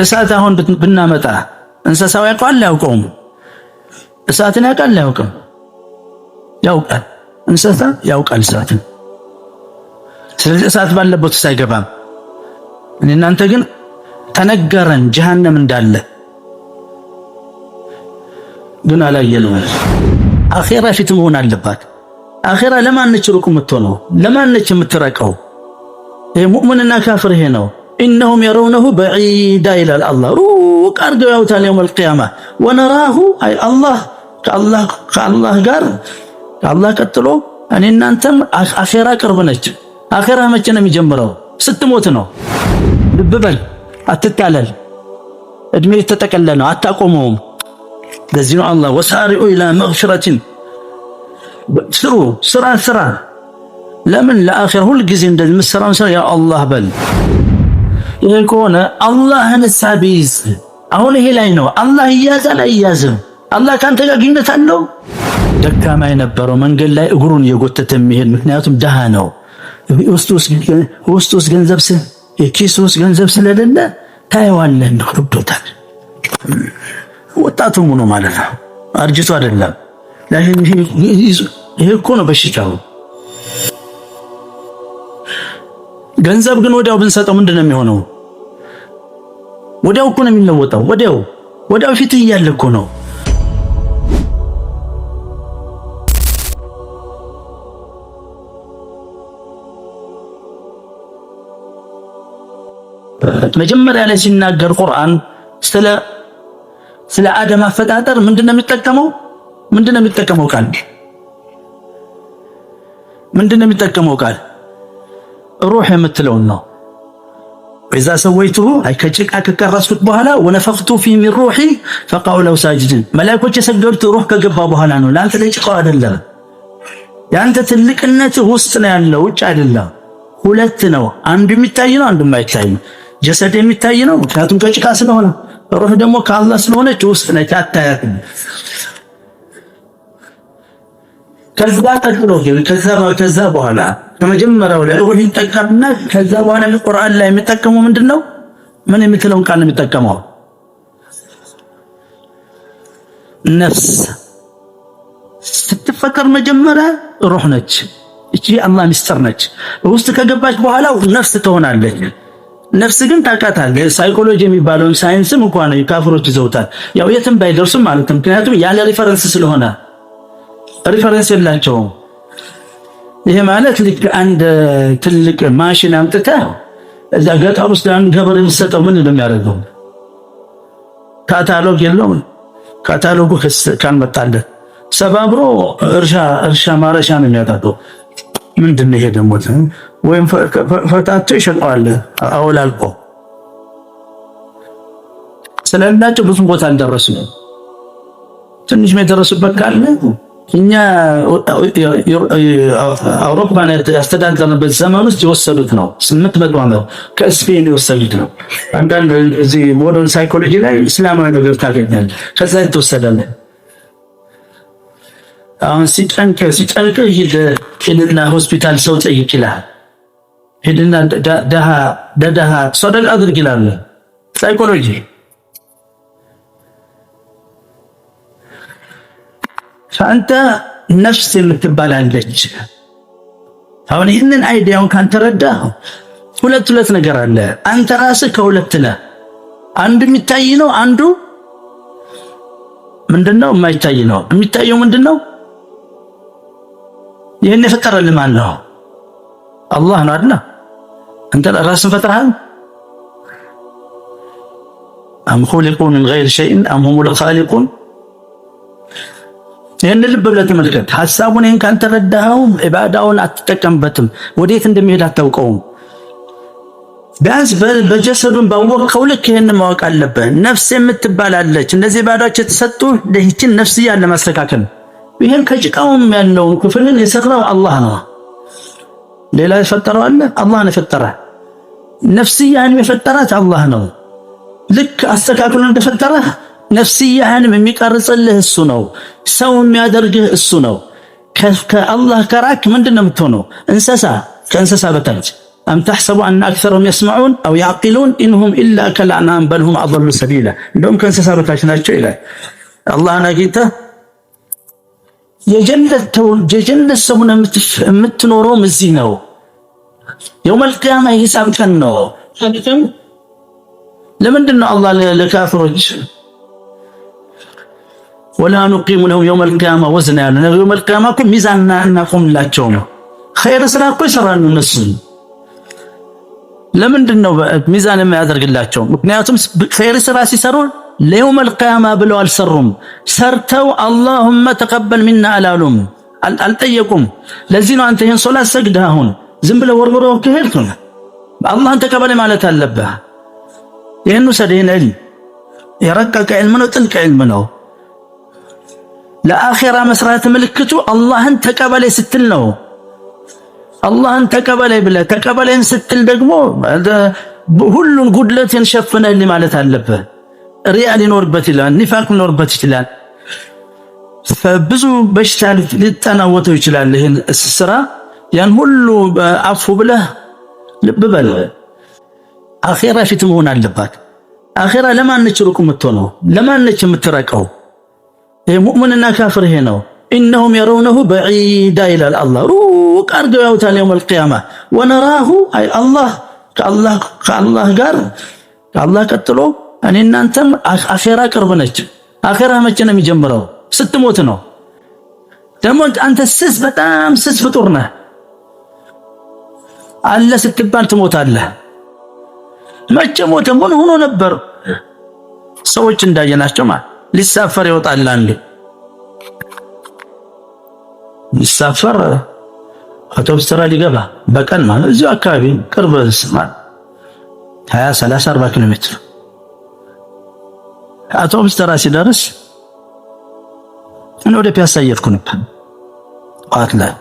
እሳት አሁን ብናመጣ እንስሳው ያውቃል ያውቀውም? እሳትን ያውቃል ያውቀውም? ያውቃል። እንስሳ ያውቃል እሳትን። ስለዚህ እሳት ባለበት ሳይገባም እናንተ ግን ተነገረን ጀሃነም እንዳለ ግን አላየነው። አኺራ ፊት መሆን አለባት። አኺራ ለማን ነች ሩቅ የምትሆነው? ለማን ነች የምትረቀው? ሙእሚንና ካፍር ይሄ ነው። ኢነሁም የረውነሁ በዒዳ ይላል አላህ። ሩቅ አድርገው ያዩታል የውመል ቂያማ። ወነራሁ አይ ከአላህ ጋር ከአላህ ቀጥሎ እኔ እናንተም አኺራ ቅርብ ነች። አኺራ መቼ ነው የሚጀምረው? ስትሞት ነው። ልብ በል አትታለል። እድሜ ተጠቀለ ነው፣ አታቆመውም። ለዚህ ነው አላህ ወሳሪዑ ኢላ መግፊረቲን ስራ ለምን ለአኺራ ሁል ጊዜ እንደዚህ የምትሰራውን ስራ ያ አላህ በል። ይሄ ከሆነ አላህን ሳቢዝ አሁን ይሄ ላይ ነው። አላህ ይያዛል አይያዝም? አላህ ካንተ ጋር ግንኙነት አለው? ደካማ የነበረው መንገድ ላይ እግሩን እየጎተተ የሚሄድ ምክንያቱም ደሃ ነው። ውስጥ ገንዘብ ኪስ ውስጥ ገንዘብ ስለሌለ ታየዋለህ እንደው ከብዶታል። ወጣቱ ሆኖ ማለት ነው፣ አርጅቶ አይደለም። ይሄ እኮ ነው በሽታው። ገንዘብ ግን ወዲያው ብንሰጠው ምንድነው የሚሆነው? ወዲያው እኮ ነው የሚለወጠው። ወዲያው ፊት እያለ እኮ ነው። መጀመሪያ ላይ ሲናገር ቁርአን ስለ አደም አፈጣጠር ምንድነው የሚጠቀመው? ቃል ሩህ የምትለውን ነው። ኢዛ ሰወይቱሁ አይ ከጭቃ ከቀረስኩት በኋላ ወነፈኽቱ ፊ ሚን ሩሂ ፈቀዑ ለሁ ሳጅዲን መላእክቶች የሰገዱት ሩህ ከገባ በኋላ ነው። ለአንተ ላይ ጭቃው አይደለም። ያንተ ትልቅነት ውስጥ ነው ያለው፣ ውጭ አይደለም። ሁለት ነው፣ አንዱ የሚታይ ነው፣ አንዱ የማይታይ ነው። ጀሰድ የሚታይ ነው ምክንያቱም ከጭቃ ስለሆነ፣ ሩህ ደግሞ ከአላህ ስለሆነች ውስጥ ነች፣ አታያትም። ከዛ በኋላ ከመጀመሪያው ላይ ሩህ ይጠቀምና ከዛ በኋላ ቁርአን ላይ የሚጠቀመው ምንድነው? ምን የምትለውን ቃል ነው የሚጠቀመው? ነፍስ ስትፈጠር መጀመሪያ ሩህ ነች። እቺ አላህ ሚስጥር ነች። ውስጥ ከገባች በኋላ ነፍስ ትሆናለች። ነፍስ ግን ታውቃታለህ። ሳይኮሎጂ የሚባለውን ሳይንስም እንኳን ካፍሮች ይዘውታል። ያው የትም ባይደርሱም ማለት ነው። ምክንያቱም ያለ ሪፈረንስ ስለሆነ ሪፈረንስ የላቸውም። ይሄ ማለት ልክ አንድ ትልቅ ማሽን አምጥተህ እዛ ገጠር ውስጥ አንድ ገበሬ የሚሰጠው ምን እንደሚያደርገው ካታሎግ የለውም። ካታሎጉ ካልመጣልህ ሰባብሮ እርሻ ማረሻ ነው የሚያጣው። ምንድነው ይሄ ደግሞ? ወይም ፈታቶ ይሸጠዋል አውላልቆ። ስለላቸው ብዙ ቦታ አልደረሱም። ትንሽ የደረሱበት ካለ እኛ አውሮፓን ያስተዳደርንበት ዘመን ውስጥ የወሰዱት ነው። 800 ዓመት ከስፔን የወሰዱት ነው። አንዳንድ እዚህ ሞደርን ሳይኮሎጂ ላይ እስላማዊ ነገር ታገኛለህ። ከዛ የተወሰደለ አሁን ሲጨንቅ ሂድና ሆስፒታል ሰው ጠይቅ ይላል። ሂድና ደሃ ሰደቃ አድርግ ይላል ሳይኮሎጂ። አንተ ነፍስ የምትባላለች። አሁን ይህንን አይዲያውን ካንተረዳ ሁለት ነገር አለ። አንተ ራስህ ከሁለት ነህ። አንዱ የሚታይ ነው፣ አንዱ ምንድነው? የማይታይ ነው። የሚታየው ምንድነው? ይሄን የፈጠረልህ ማን ነው? አላህ ነው አይደል? አንተ ራስህን ፈጥረሃል? አም ኹሊቁ ሚን ገይሪ ሸይኢን አም ሁሙል ኻሊቁን። ይሄን ልብ ብለህ ተመልከት። ሐሳቡን ይሄን ካንተረዳኸው ኢባዳውን አትጠቀምበትም። ወዴት እንደሚሄድ አታውቀውም። ቢያንስ በጀሰዱን ባወቅኸው ልክ ይሄን ማወቅ አለብህ። ነፍስ የምትባላለች። እነዚህ ኢባዳዎች የተሰጡ ለይችን ነፍስያን ለማስተካከል። ይሄን ከጭቃውም ያለውን ክፍልን የሰራው አላህ ነው። ሌላ የፈጠረው አለ? አላህ ነው የፈጠረው። ነፍስያን የፈጠራት አላህ ነው። ልክ አስተካክሎ እንደፈጠረህ ነፍስያህንም የሚቀርጽልህ እሱ ነው። ሰው የሚያደርግህ እሱ ነው። ከአላህ ከራክ ምንድነው የምትሆነው? እንስሳ፣ ከእንስሳ በታች أم تحسب أن أكثرهم يسمعون أو يعقلون إنهم إلا كالأنعام بل هم أضل سبيلا እንደውም ከእንስሳቶች ናቸው ይላል። አላህን አግኝተህ የጀነት ሰው የምትኖረው እዚህ ነው። የውመል ቂያማ ሂሳብ ቀን ነው። ለምንድን ነው አላህ ለካፍሮች ወላ ኑቂሙ ለሁም የውመል ቂያማ ወዝና ያለ የውመል ቂያማ እኮ ሚዛን እናቆምላቸው ነው። ኸይር ስራ እኮ ይሰራሉ እነሱ። ለምንድን ነው ሚዛን የማያደርግላቸው? ምክንያቱም ኸይር ስራ ሲሰሩ ለየውመል ቂያማ ብለው አልሰሩም። ሰርተው አላሁመ ተቀበል ሚና አላሉም፣ አልጠየቁም። ለዚህ ነው አንተ ይህን ሶላት ሰግደህ አሁን ዝም ብለህ ወርውረው ከሄድክ አላህን ተቀበል ማለት አለብህ። ይህን ውሰድ። ይህን ዒልም የረቀቀ ዒልም ነው፣ ጥልቅ ዒልም ነው። ለአኺራ መስራት ምልክቱ አላህን ተቀበለኝ ስትል ነው። አላህን ተቀበለኝ ብለህ ተቀበለኝ ስትል ደግሞ ሁሉን ጉድለትን ሸፍነህልኝ ማለት አለብህ። ሪያ ሊኖርበት ይችላል፣ ኒፋቅ ሊኖርበት ይችላል፣ ብዙ በሽታ ሊጠናወተው ይችላል። ይህን ስራ ያን ሁሉ አፉ ብለህ ልብ በል። አኺራ ፊት መሆን አለባት። አኺራ ለማነች ሩቅ የምትሆነው? ለማነች የምትረቀው? ይሄ ሙእሚንና ካፍር ይሄ ነው። ኢነሁም የረውነሁ በዒዳ ይላል አላህ። ሩቅ አድርገው ያዩታል የውመል ቂያማ። ወነራሁ አይ አላህ ከአላህ ጋር ከአላህ ቀጥሎ እኔ እናንተም አኺራ ቅርብ ነች። አኺራ መቼ ነው የሚጀምረው? ስትሞት ነው። ደግሞ አንተ በጣም ስስ ፍጡር ነህ። አለ ስትባል ትሞታለህ። መቼ ሞተ? ምን ሆኖ ነበር? ሰዎች እንዳየናቸው ማለት ሊሳፈር ይወጣል። አንዴ ሊሳፈር አውቶቡስ ተራ ሊገባ በቀን ማለት እዚሁ አካባቢ ቅርብ ማለት 20 30 40 ኪሎ ሜትር አውቶቡስ ተራ ሲደርስ እኔ ወደ ፒያሳ እየሄድኩ ነበር። ቋት ላይ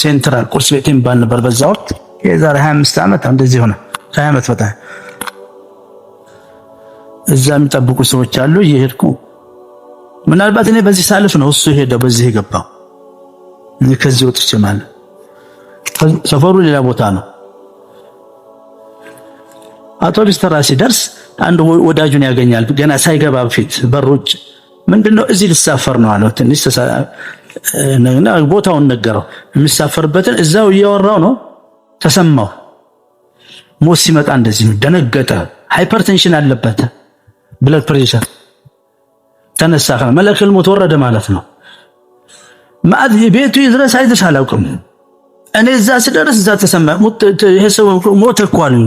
ሴንትራል ቁርስ ቤት የሚባል ነበር በዛ ወቅት። የዛሬ 25 ዓመት እንደዚህ ሆነ። 20 ዓመት በጣም እዛ የሚጠብቁ ሰዎች አሉ። እየሄድኩ ምናልባት እኔ በዚህ ሳልፍ ነው እሱ ሄደው በዚህ የገባው። እኔ ከዚህ ወጥቼ ማለት ሰፈሩ ሌላ ቦታ ነው። አውቶቡስ ተራ ሲደርስ አንድ ወዳጁን ያገኛል። ገና ሳይገባ በፊት በሮች ምንድነው እዚህ ሊሳፈር ነው አለው። ትንሽ እና ቦታውን ነገረው። የሚሳፈርበትን እዛው እያወራው ነው። ተሰማው። ሞት ሲመጣ እንደዚህ ነው። ደነገጠ። ሃይፐርቴንሽን አለበት፣ ብለድ ፕሬሸር ተነሳ። መለከል ሞት ወረደ ማለት ነው። ማዕድ ቤቱ ይድረስ አይድረስ አላውቅም። እኔ እዛ ስደርስ እዛ ተሰማ። ይሄ ሰው ሞተ እኮ አሉኝ።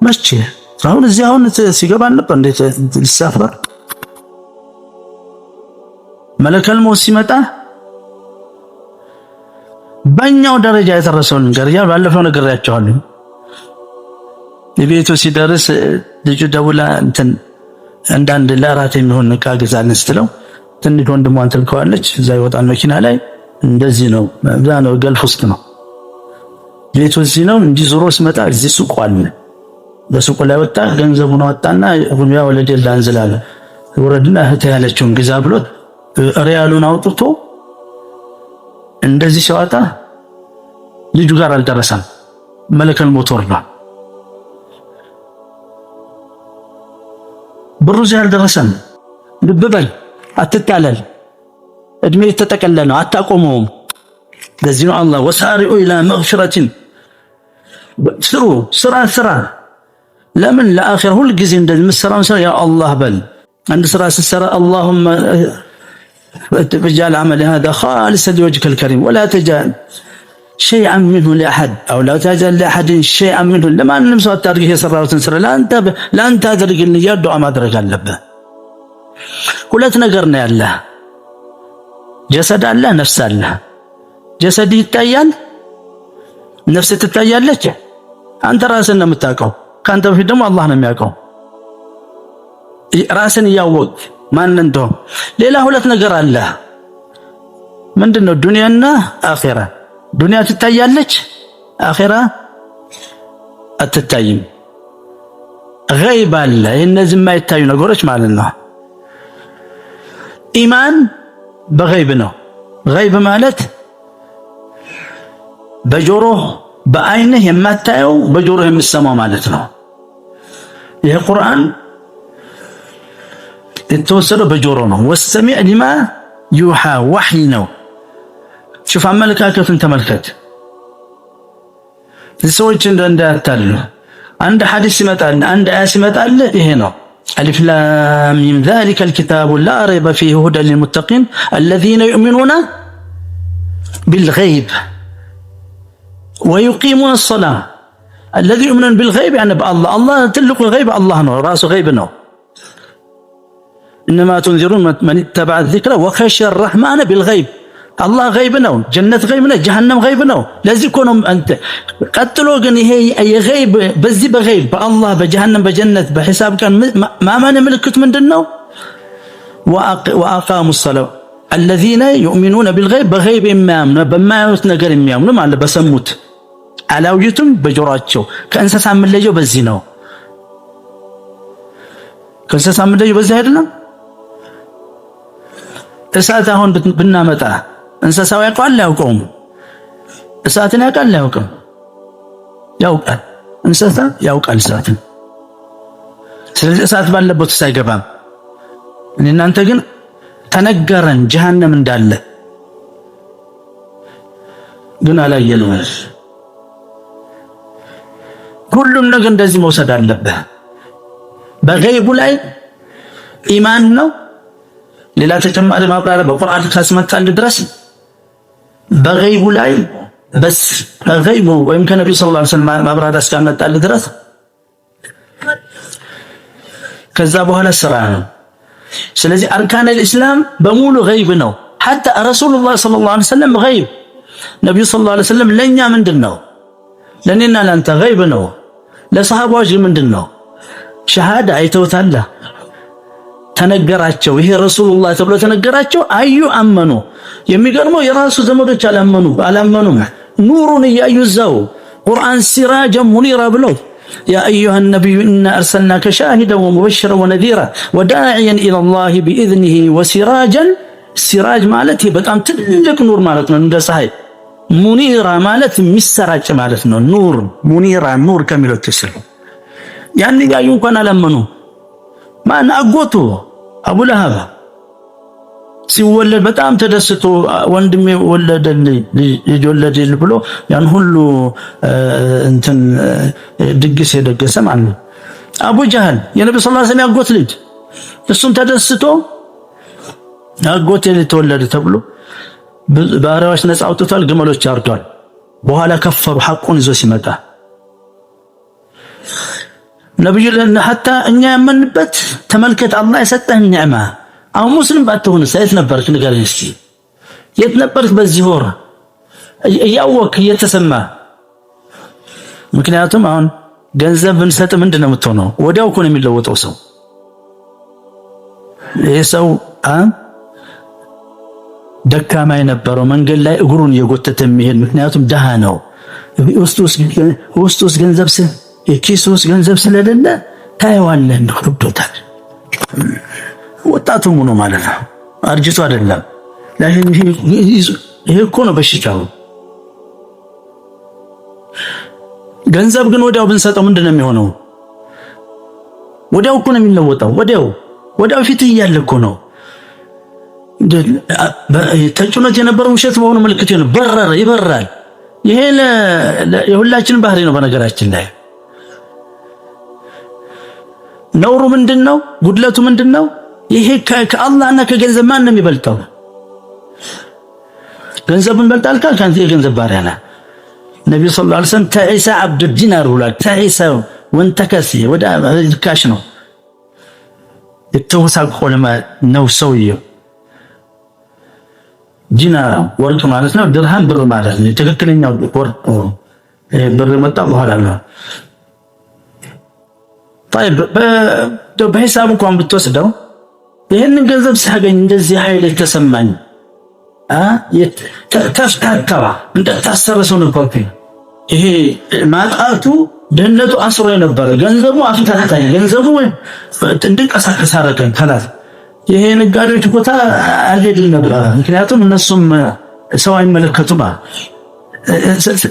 መቼ አሁን እዚህ አሁን ሲገባ ነበር እንዴት ሊሳፈር? መለከል ሞት ሲመጣ በእኛው ደረጃ የደረሰውን ነገር ያ ባለፈው ነግሬያቸዋለሁ። የቤቱ ሲደርስ ልጁ ደውላ እንትን አንዳንድ ለአራት የሚሆን ዕቃ ገዛልን ስትለው ትንሽ ወንድሟን ትልከዋለች። እዛ ይወጣል መኪና ላይ። እንደዚህ ነው እዛ ነው ገልፍ ውስጥ ነው ቤቱ እዚህ ነው እንጂ ዞሮ ሲመጣ እዚህ ሱቅ አለ። በሱቁ ላይ ወጣ። ገንዘቡን አወጣና ሁሉያ ወለደ ላንዝላለ ወረድና እህት ያለችውን ግዛ ብሎት ሪያሉን አውጥቶ እንደዚህ ሲያወጣ ልጁ ጋር አልደረሰም። መለከል ሞት ወርዷል። ብሩ እዚህ አልደረሰም። ልብ በል፣ አትታለል። እድሜ የተጠቀለለ ነው፣ አታቆመውም። ለዚህ ነው አላህ ወሳሪኡ ኢላ መግፊረቲን ስራ ለምን ለአኺራ ሁሉ ጊዜ እንደዚህ የምትሰራውን ስራ ያ አላህ በል። አንድ ስራ ስትሰራ اللهم اجعل عملي هذا خالصا لوجهك الكريم ولا تجعل شيئا منه لاحد او لا تجعل لاحد شيئا منه ለማንም ሰው አታድርግ። የሰራሁትን ስራ ለአንተ አድርግልኝ ያ ዱዓ ማድረግ አለብህ። ሁለት ነገር ነው ያለ። ጀሰድ አለ፣ ነፍስ አለ። ጀሰድ ይታያል፣ ነፍስ ትታያለች። አንተ ራስህን ነው የምታውቀው። ካንተ በፊት ደግሞ አላህ ነው የሚያውቀው። ራስን እያወቅ ማን እንደሆነ። ሌላ ሁለት ነገር አለ። ምንድነው? ዱንያና አኺራ። ዱንያ ትታያለች፣ አኺራ አትታይም። ገይብ አለ። እነዚህ የማይታዩ ነገሮች ማለት ነው። ኢማን በገይብ ነው። ገይብ ማለት በጆሮህ በአይንህ የማታየው በጆሮህ የምትሰማው ማለት ነው። ይሄ ቁርአን የተወሰደው በጆሮ ነው። ወሰሚዕ ሊማ ዩሃ ወሕይ ነው። ሹፍ አመለካከቱን ተመልከት። ሰዎች እንዳያታሉ አንድ ሐዲስ ይመጣል፣ አንድ አያ ሲመጣል ይሄ ነው አሊፍ ላም ሚም ዛሊከል ኪታቡ ላ ረይበ ፊሂ ሁደን ሊልሙተቂን አለዚነ ዩእሚኑነ ቢልገይብ ወዩቂሙነ ሰላህ። አለዚ ዩእሚኑነ ቢልገይብ ያኒ በአላህ አላህ ትልቁ ገይብ አላህ ነው፣ ራሱ ገይብ ነው። እነማ ቱንዚሩን መን ኢተበዐ ዚክረ ወኸሽየ ረሕማነ ቢልገይብ። አላህ ገይብ ነው፣ ጀነት ገይብ ነው፣ ጀሃነም ገይብ ነው። ለዚህ እኮ ነው አንተ ቀጥሎ ግን ይሄ የገይብ በዚህ በገይብ በአላህ በጀሃነም በጀነት በሒሳብ ቀን ማመን ምልክት ምንድነው? ወአቃሙ ሰላህ الذين يؤمنون بالغيب በገይብ የሚያምኑ በማያዩት ነገር የሚያምኑ ማለት በሰሙት አላውይቱም በጆሮአቸው። ከእንስሳ የምንለየው በዚህ ነው። ከእንስሳ የምንለየው በዚህ አይደለም። እሳት አሁን ብናመጣ እንስሳው ያውቃል አያውቀውም? እሳትን ያውቃል አያውቅም? ያውቃል። እንስሳ ያውቃል እሳትን። ስለዚህ እሳት ባለበት ውስጥ አይገባም። እናንተ ግን ተነገረን ጀሃነም እንዳለ ግን አላየነው። ሁሉም ነገር እንደዚህ መውሰድ አለበት። በገይቡ ላይ ኢማን ነው። ሌላ ተጨማሪ ማብራሪያ በቁርአን ካስመጣል ድረስ በገይቡ ላይ በስ በገይቡ ወይም ከነብዩ ሰለላሁ ዐለይሂ ወሰለም ማብራሪያ እስካመጣል ድረስ ከዛ በኋላ ስራ ነው። ስለዚህ አርካን الاسلام በሙሉ ገይብ ነው። حتى ረሱላህ ሰለላሁ ዐለይሂ ወሰለም ገይብ፣ ነብዩ ሰለላሁ ዐለይሂ ወሰለም ለኛ ምንድነው? ለኔና ለአንተ ገይብ ነው። ለሰሃባዎች ምንድነው? ሸሃዳ አይተውታል፣ ተነገራቸው። ይሄ ረሱላህ ተብሎ ተነገራቸው፣ አዩ፣ አመኑ። የሚገርመው የራሱ ዘመዶች አላመኑም። ኑሩን እያዩ እዛው ቁርአን ሲራጀን ሙኒራ ብለው يا أيها النبي إنا أرسلناك شاهدا ومبشرا ونذيرا وداعيا إلى الله بإذنه وسراجا. سراج مالتي بتأم تلك نور مالتنا عند صحيح. منيرا مالت مسراج مالتنا نور منيرا نور كامل التسر. يعني جايون كنا لمنو ما نأقوته أبو لهب ሲወለድ በጣም ተደስቶ ወንድሜ ወለደልኝ ብሎ ያን ሁሉ እንትን ድግስ የደገሰ ማለት ነው። አቡ ጀህል የነብዩ ሰለላሁ ዐለይሂ ወሰለም ያጎት ልጅ እሱም ተደስቶ አጎቴ ተወለደ ተብሎ ባሪያዎች ነፃ አውጥቷል፣ ግመሎች አርዷል። በኋላ ከፈሩ ሐቁን ይዞ ሲመጣ ነብዩ ሐታ እኛ ያመንበት ተመልከት አላህ የሰጠህን ኒዕማ። አሁን ሙስሊም ባትሆን ሳይት ነበርክ ንገረኝ እስቲ፣ የት ነበርክ በዚህ ወር እያወቅህ እየተሰማ? ምክንያቱም አሁን ገንዘብ ብንሰጥ ምንድነው የምትሆነው? ወዲያው እኮ ነው የሚለወጠው ሰው። ይሄ ሰው ደካማ የነበረው መንገድ ላይ እግሩን እየጎተተ የሚሄድ ምክንያቱም ደሃ ነው። ውስጥ ገንዘብ ኪስ ውስጥ ገንዘብ ስለሌለ ታየዋለህ እንደው ከብዶታል። ወጣቱ ሆኖ ማለት ነው፣ አርጅቶ አይደለም። ይሄ እኮ ነው በሽታው። ገንዘብ ግን ወዲያው ብንሰጠው ምንድነው የሚሆነው? ወዲያው እኮ ነው የሚለወጠው። ወዲያው ፊት እያለ እኮ ነው ተጭኖት የነበረው ውሸት መሆኑ ምልክት ነው። ይበራል። ይሄ የሁላችን ባህሪ ነው። በነገራችን ላይ ነውሩ ምንድነው? ጉድለቱ ምንድነው? ይሄ ከአላህና ከገንዘብ ማን ነው የሚበልጠው? ገንዘብን በልጣል ካንተ የገንዘብ ባሪያ ነህ። ነብዩ ሰለላሁ ዐለይሂ ወሰለም ተዒሳ አብዱ ዲናር ብሏል። ተዒሳ ወንተከሲ ወደ ልካሽ ነው የተወሳቆለ ነው ሰውየው። ዲናር ወርቅ ማለት ነው፣ ድርሃም ብር ማለት ነው። ትክክለኛው ወርቅ ብር መጣ በኋላ ነው። طيب በሂሳብ እንኳን ብትወስደው ይሄንን ገንዘብ ሳገኝ እንደዚህ ኃይል ተሰማኝ ተፍታታዋ እንደታሰረሰው ነበር። ይሄ ማጣቱ ደህንነቱ አስሮ የነበረ ገንዘቡ አፍታታኝ ገንዘቡ እንድንቀሳቀስ አደረገኝ። ከላስ ይሄ ነጋዴዎች ቦታ አልሄድም ነበር። ምክንያቱም እነሱም ሰው አይመለከቱም፣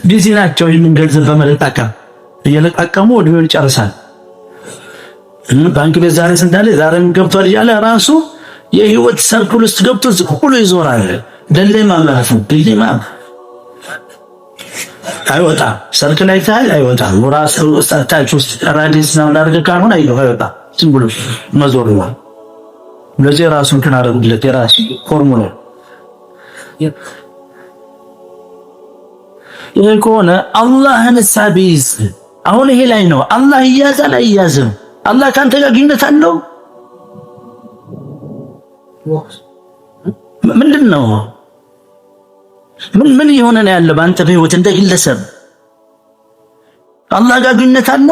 ቢዚ ናቸው። ይህንን ገንዘብ በመለቃቀም እየለቃቀሙ ወዲያው ይጨርሳል። ባንክ ቤት ዛሬ ስንታለ ዛሬም ገብቷል እያለ ራሱ የህይወት ሰርክል ውስጥ ገብቶ ዝቁሎ ይዞራል። ደለማ ማለት ነው። ደለማ አይወጣም። ሰርክል ላይ ታል አይወጣም። ወራስ ታች ውስጥ ራዲስ ነው ላርገ ካሁን አይወጣ ዝም ብሎ መዞር ነው። ለዚህ ራሱን ተናረጉለት የራሱ ፎርሙላ ይሄ ከሆነ አላህን ሳቢዝ አሁን ይሄ ላይ ነው። አላህ ይያዛል አይያዝም? አላህ ካንተ ጋር ግንኙነት አለው? ምንድነው? ምን ይሆነ ነው ያለው ባንተ በህይወት እንደ ግለሰብ? አላህ ጋር ግንኙነት አለ?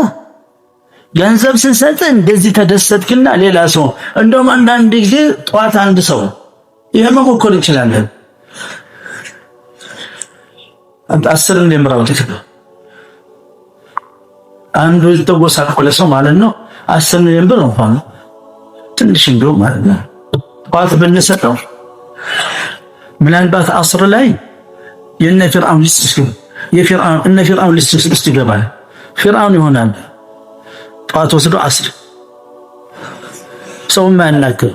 ገንዘብ ስንሰጥ እንደዚህ ተደሰትክና ሌላ ሰው እንደውም አንዳንድ ጊዜ ጧት አንድ ሰው ይሄ መሞከር እንችላለን። አንተ 10 እንደምራው ተከታ አንዱ ተጎሳቆለ ሰው ማለት ነው 10 ሚሊዮን ብር እንኳን ትንሽ እንደው ማለት ነው ጧት ብንሰጠው ምናልባት 10 ላይ የነ ፊርዓውን ሊስት ይገባል። ፊርዓውን ይሆናል። ጧት ወስዶ 10 ሰው ማናከው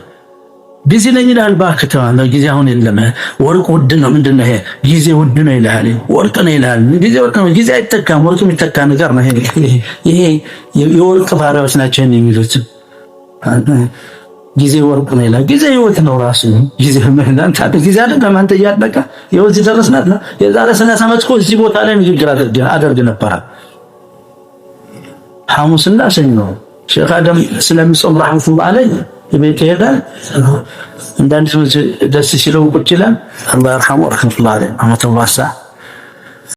ቢዚ ነኝ ይላል። እባክህ ተው ጊዜ አሁን የለም። ወርቅ ውድ ነው። ምንድነው ይሄ? ጊዜ ውድ ነው ይላል። ወርቅ ነው ይላል። ጊዜ ወርቅ ነው። ጊዜ አይተካም። ወርቅ የሚተካ ነገር ነው። ይሄ የወርቅ ባሪያዎች ናቸው የሚሉት። ጊዜ ወርቅ ነው ይላል። ጊዜ ህይወት ነው ራሱ። ጊዜ ማለት አንተ ጊዜ አይደለም። አንተ እያለቀ የወዚ ደረስናት ነው። የዛሬ 30 ዓመት እኮ እዚህ ቦታ ላይ ንግግር አደርግ ነበር። ሐሙስና ሰኞ ሼክ አደም ስለሚጾም ረህመቱላህ አለይህ ቤት ይሄዳል። እንዳንድ ደስ ሲለው ቁጭ ይላል። አላህ ይርሐመው ረህመቱላህ አለይህ አመተ ዋሳ